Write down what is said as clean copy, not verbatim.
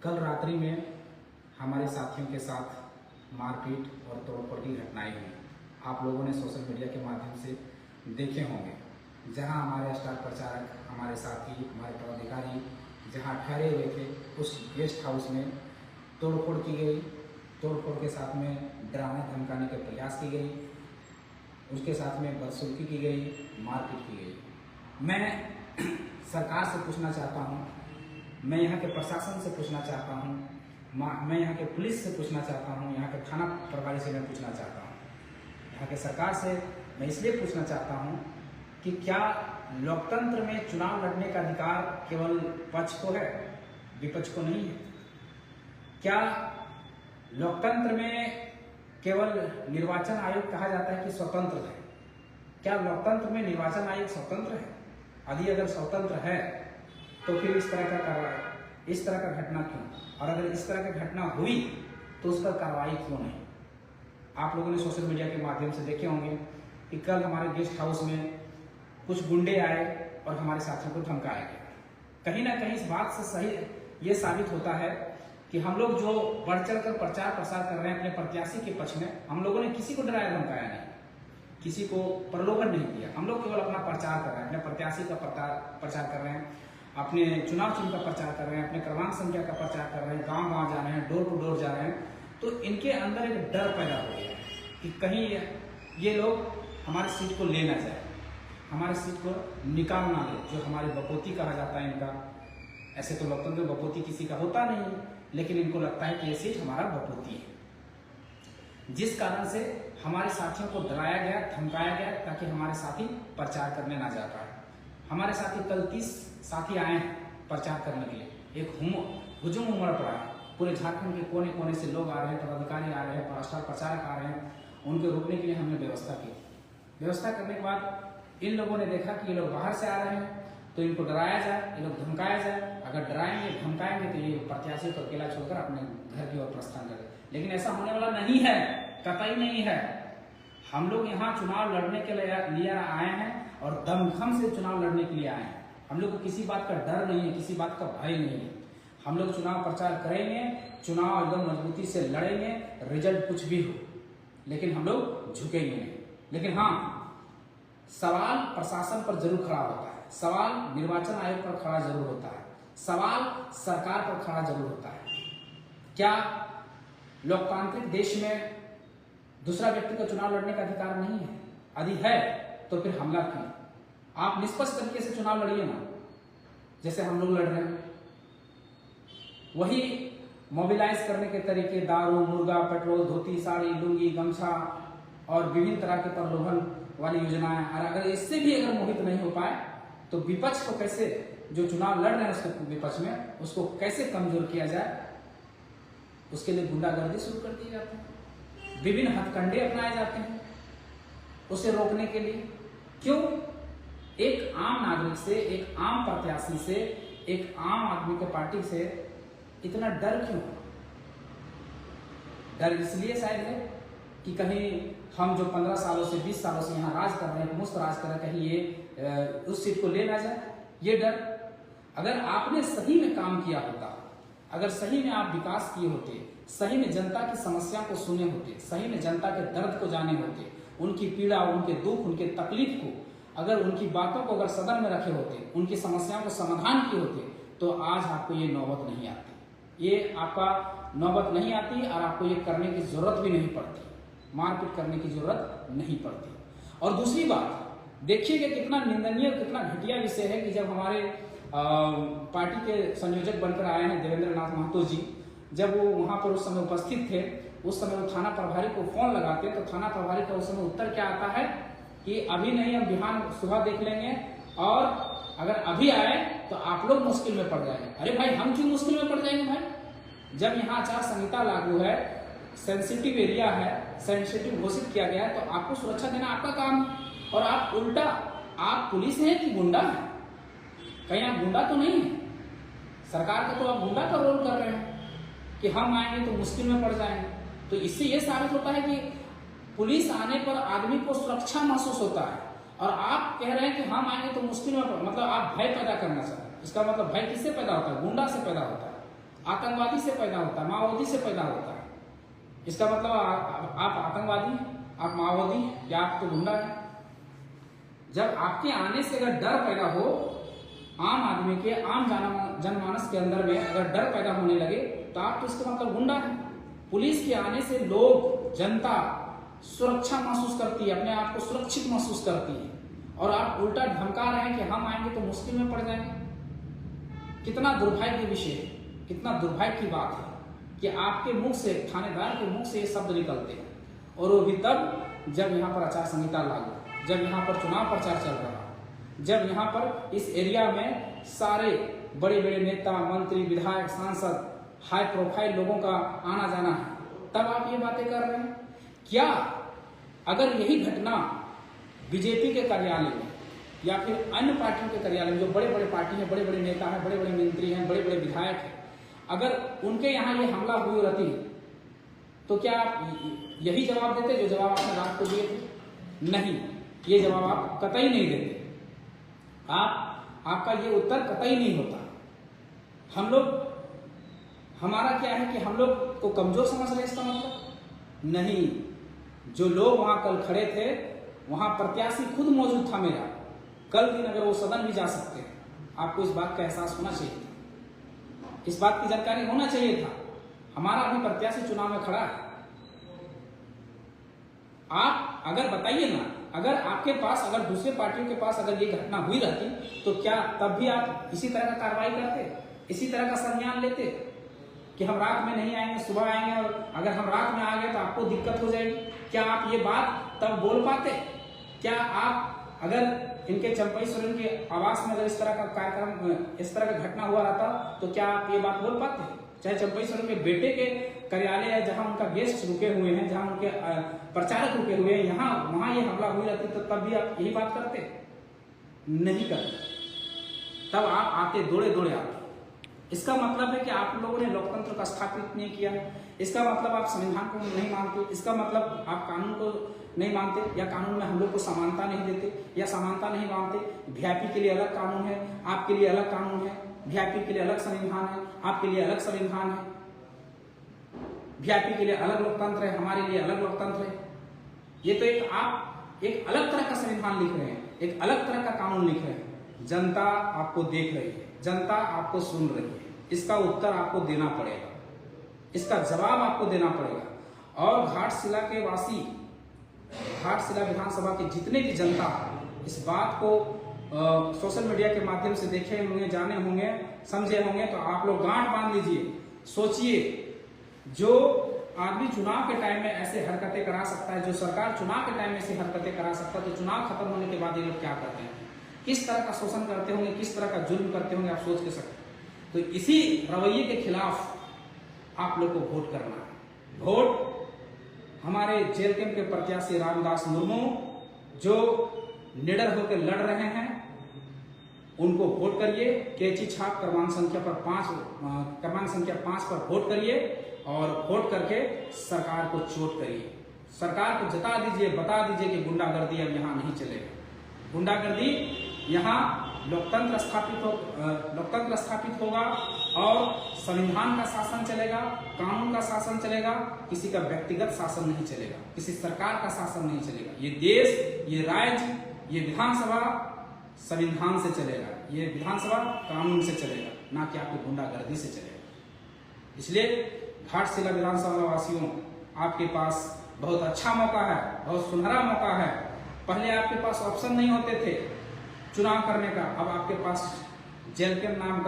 कल रात्रि में हमारे साथियों के साथ मारपीट और तोड़फोड़ की घटनाएं हुई। आप लोगों ने सोशल मीडिया के माध्यम से देखे होंगे, जहां हमारे स्टार प्रचारक, हमारे साथी, हमारे पदाधिकारी जहां ठहरे हुए थे उस गेस्ट हाउस में तोड़फोड़ की गई। तोड़फोड़ के साथ में डराने धमकाने के प्रयास की गई, उसके साथ में बदसलूकी की गई, मारपीट की गई। मैं सरकार से पूछना चाहता हूं, मैं यहाँ के प्रशासन से पूछना चाहता हूँ, मैं यहाँ के पुलिस से पूछना चाहता हूँ, यहाँ के थाना प्रभारी से मैं पूछना चाहता हूँ, यहाँ के सरकार से मैं इसलिए पूछना चाहता हूँ कि क्या लोकतंत्र में चुनाव लड़ने का अधिकार केवल पक्ष को है, विपक्ष को नहीं है? क्या लोकतंत्र में केवल निर्वाचन आयोग कहा जाता है कि स्वतंत्र है? क्या लोकतंत्र में निर्वाचन आयोग स्वतंत्र है? यदि अगर स्वतंत्र है तो फिर इस तरह का कार्रवाई, इस तरह का घटना क्यों? और अगर इस तरह की घटना हुई तो उस पर कार्रवाई क्यों नहीं? आप लोगों ने सोशल मीडिया के माध्यम से देखे होंगे कि कल हमारे गेस्ट हाउस में कुछ गुंडे आए और हमारे साथियों को धमकाया गया। कहीं ना कहीं इस बात से सही ये साबित होता है कि हम लोग जो बढ़ चढ़ कर प्रचार प्रसार कर रहे हैं अपने प्रत्याशी के पक्ष में, हम लोगों ने किसी को डराया धमकाया नहीं, किसी को प्रलोभन नहीं किया। हम लोग केवल अपना प्रचार कर रहे हैं, अपने प्रत्याशी का प्रचार कर रहे हैं, अपने चुनाव चिन्ह का प्रचार कर रहे हैं, अपने क्रमांक संख्या का प्रचार कर रहे हैं, गांव गांव जा रहे हैं, डोर टू डोर जा रहे हैं। तो इनके अंदर एक डर पैदा हो गया कि कहीं ये लोग हमारी सीट को ले ना जाए, हमारी सीट को निकाल ना ले, जो हमारी बपोती कहा जाता है इनका। ऐसे तो लोकतंत्र में बपोती किसी का होता नहीं है, लेकिन इनको लगता है कि ये सीट हमारा बपोती है, जिस कारण से हमारे साथियों को डराया गया, धमकाया गया ताकि हमारे साथी प्रचार करने ना जा पाए। हमारे साथी कल 30 साथी आए हैं प्रचार करने के लिए। एक हुजूम उमड़ पड़ा है, पूरे झारखंड के कोने कोने से लोग आ रहे हैं, पदाधिकारी आ रहे हैं, स्टार प्रचारक आ रहे हैं। उनके रोकने के लिए हमने व्यवस्था की। व्यवस्था करने के बाद इन लोगों ने देखा कि ये लोग बाहर से आ रहे हैं तो इनको डराया जाए, ये लोग धमकाया जाए। अगर डराएंगे धमकाएंगे तो ये प्रत्याशी को अकेला छोड़कर अपने घर की ओर प्रस्थान करें, लेकिन ऐसा होने वाला नहीं है, कतई नहीं है। हम लोग यहाँ चुनाव लड़ने के लिए आए हैं और दमखम से चुनाव लड़ने के लिए आए हैं। हम लोग को किसी बात का डर नहीं है, किसी बात का भय नहीं है। हम लोग चुनाव प्रचार करेंगे, चुनाव एकदम मजबूती से लड़ेंगे, रिजल्ट कुछ भी हो, लेकिन हम लोग झुकेंगे नहीं। लेकिन हाँ, सवाल प्रशासन पर जरूर खड़ा होता है, सवाल निर्वाचन आयोग पर खड़ा जरूर होता है, सवाल सरकार पर खड़ा जरूर होता है। क्या लोकतांत्रिक देश में दूसरा व्यक्ति को चुनाव लड़ने का अधिकार नहीं है? यदि है तो फिर हमला क्यों? आप निष्पक्ष तरीके से चुनाव लड़िए ना, जैसे हम लोग लड़ रहे हैं। वही मोबिलाइज करने के तरीके, दारू, मुर्गा, पेट्रोल, धोती, साड़ी, लुंगी, गमछा और विभिन्न तरह के प्रलोभन वाली योजनाएं, और अगर इससे भी अगर मोहित नहीं हो पाए तो विपक्ष को कैसे, जो चुनाव लड़ रहे हैं उसके विपक्ष में, उसको कैसे कमजोर किया जाए, उसके लिए गुंडागर्दी शुरू कर दी जाती है, विभिन्न हथकंडे अपनाए जाते हैं उसे रोकने के लिए। क्यों? एक आम नागरिक से, एक आम प्रत्याशी से, एक आम आदमी के पार्टी से इतना डर क्यों? डर इसलिए शायद है कि कहीं हम जो 15 सालों से 20 सालों से यहाँ राज कर रहे हैं, मुफ्त राज कर रहे हैं, कहीं ये उस सीट को ले ना जाए, ये डर। अगर आपने सही में काम किया होता, अगर सही में आप विकास किए होते, सही में जनता की समस्या को सुने होते, सही में जनता के दर्द को जाने होते, उनकी पीड़ा, उनके दुख, उनके तकलीफ को, अगर उनकी बातों को अगर सदन में रखे होते, उनकी समस्याओं को समाधान किए होते, तो आज आपको ये नौबत नहीं आती, ये आपका नौबत नहीं आती और आपको ये करने की जरूरत भी नहीं पड़ती, मारपीट करने की जरूरत नहीं पड़ती। और दूसरी बात देखिएगा, कितना निंदनीय, कितना घटिया विषय है कि जब हमारे पार्टी के संयोजक बनकर आए हैं देवेंद्र नाथ महतो जी, जब वो वहां पर उस समय उपस्थित थे, उस समय वो थाना प्रभारी को फोन लगाते तो थाना प्रभारी का उस समय उत्तर क्या आता है कि अभी नहीं, हम बिहान सुबह देख लेंगे, और अगर अभी आए तो आप लोग मुश्किल में पड़ जाएंगे। अरे भाई, हम क्यों मुश्किल में पड़ जाएंगे भाई? जब यहाँ आचार संहिता लागू है, सेंसिटिव एरिया है, सेंसिटिव घोषित किया गया है, तो आपको सुरक्षा देना आपका काम है। और आप उल्टा, आप पुलिस हैं कि गुंडा है? कहीं आप गुंडा तो नहीं है? सरकार का तो आप गुंडा का रोल कर रहे हैं कि हम आएंगे तो मुश्किल में पड़ जाएंगे। तो इससे यह साबित होता है कि पुलिस आने पर आदमी को सुरक्षा महसूस होता है, और आप कह रहे हैं कि हम आएंगे तो मुश्किल में, मतलब आप भय पैदा करना चाहते हैं। इसका मतलब भय किससे पैदा होता है? गुंडा से पैदा होता है। आतंकवादी से पैदा होता है, माओवादी से पैदा होता है। इसका मतलब आप आतंकवादी, आप माओवादी या आप तो गुंडा है। जब आपके आने से अगर डर पैदा हो, आम आदमी के, आम जनमानस के अंदर में अगर डर पैदा होने लगे, तो आप तो इसका मतलब गुंडा है। पुलिस के आने से लोग, जनता सुरक्षा महसूस करती है, अपने आप को सुरक्षित महसूस करती है, और आप उल्टा धमका रहे हैं कि हम आएंगे तो मुश्किल में पड़ जाएंगे। कितना दुर्भाग्य की विषय है, कितना दुर्भाग्य की बात है कि आपके मुख से, थानेदार के मुख से ये शब्द निकलते हैं, और वो भी तब जब यहाँ पर आचार संहिता लागू, जब यहाँ पर चुनाव प्रचार चल रहा, जब यहाँ पर इस एरिया में सारे बड़े बड़े नेता, मंत्री, विधायक, सांसद, हाई प्रोफाइल लोगों का आना जाना है, तब आप ये बातें कर रहे हैं। क्या अगर यही घटना बीजेपी के कार्यालय में या फिर अन्य पार्टियों के कार्यालय में, जो बड़े बड़े पार्टी हैं, बड़े बड़े नेता हैं, बड़े बड़े मंत्री हैं, बड़े बड़े विधायक हैं, अगर उनके यहाँ ये हमला हुई रहती, तो क्या आप यही जवाब देते जो जवाब आपने रात को दिए थे? नहीं, ये जवाब आप कतई नहीं देते। आपका ये उत्तर कतई नहीं होता। हम लोग, हमारा क्या है कि हम लोग को कमजोर समझ रहे, इसका मतलब नहीं। जो लोग वहां कल खड़े थे, वहां प्रत्याशी खुद मौजूद था मेरा, कल दिन अगर वो सदन भी जा सकते हैं, आपको इस बात का एहसास होना चाहिए था, इस बात की जानकारी होना चाहिए था। हमारा अभी प्रत्याशी चुनाव में खड़ा है। आप अगर बताइए ना, अगर आपके पास, अगर दूसरे पार्टियों के पास अगर ये घटना हुई रहती, तो क्या तब भी आप इसी तरह का कार्रवाई करते, इसी तरह का संज्ञान लेते कि हम रात में नहीं आएंगे, सुबह आएंगे, और अगर हम रात में आ गए तो आपको दिक्कत हो जाएगी? क्या आप ये बात तब बोल पाते? क्या आप अगर इनके चंपई सोरेन के आवास में अगर इस तरह का कार्यक्रम, इस तरह का घटना हुआ रहता, तो क्या आप ये बात बोल पाते? चाहे चंपई सोरेन के बेटे के कार्यालय है, जहां उनका गेस्ट रुके हुए हैं, जहां उनके प्रचारक रुके हुए हैं, यहाँ वहां ये हमला हुई रहती, तो तब भी आप यही बात करते? नहीं करते। तब आप आते, दौड़े दौड़े आते। इसका मतलब है कि आप लोगों ने लोकतंत्र का स्थापित नहीं किया। इसका मतलब आप संविधान को नहीं मानते। इसका मतलब आप कानून को नहीं मानते, या कानून में हम लोग को समानता नहीं देते, या समानता नहीं मानते। वीआईपी के लिए अलग कानून है, आपके लिए अलग कानून है। वीआईपी के लिए अलग संविधान है, आपके लिए अलग संविधान है। वीआईपी के लिए अलग लोकतंत्र है, हमारे लिए अलग लोकतंत्र है। ये तो आप एक अलग तरह का संविधान लिख रहे हैं, एक अलग तरह का कानून लिख रहे हैं। जनता आपको देख रही है, जनता आपको सुन रही है। इसका उत्तर आपको देना पड़ेगा, इसका जवाब आपको देना पड़ेगा। और घाटशिला के वासी, घाटशिला विधानसभा के जितने भी जनता इस बात को सोशल मीडिया के माध्यम से देखे होंगे, जाने होंगे, समझे होंगे, तो आप लोग गांठ बांध लीजिए। सोचिए, जो आदमी चुनाव के टाइम में ऐसे हरकतें करा सकता है, जो सरकार चुनाव के टाइम में ऐसी हरकतें करा सकता है, तो चुनाव खत्म होने के बाद ये लोग क्या करते हैं, किस तरह का शोषण करते होंगे, किस तरह का जुल्म करते होंगे, आप सोच के सकते। तो इसी रवैये के खिलाफ आप लोग को वोट करना है। वोट हमारे जेल कैंप के प्रत्याशी रामदास मुर्मू, जो निडर होकर लड़ रहे हैं, उनको वोट करिए। कैची छाप क्रमांक संख्या 5 पर वोट करिए, और वोट करके सरकार को चोट करिए। सरकार को जता दीजिए, बता दीजिए कि गुंडागर्दी अब यहाँ नहीं चलेगा। गुंडागर्दी यहाँ लोकतंत्र स्थापित होगा, और संविधान का शासन चलेगा, कानून का शासन चलेगा, किसी का व्यक्तिगत शासन नहीं चलेगा, किसी सरकार का शासन नहीं चलेगा। ये देश, ये राज्य, ये विधानसभा संविधान से चलेगा, ये विधानसभा कानून से चलेगा, ना कि आपकी गुंडागर्दी से चलेगा। इसलिए घाटशिला विधानसभा वासियों, आपके पास बहुत अच्छा मौका है, बहुत सुनहरा मौका है। पहले आपके पास ऑप्शन नहीं होते थे चुनाव करने का, अब आपके पास जेल कैंप नाम का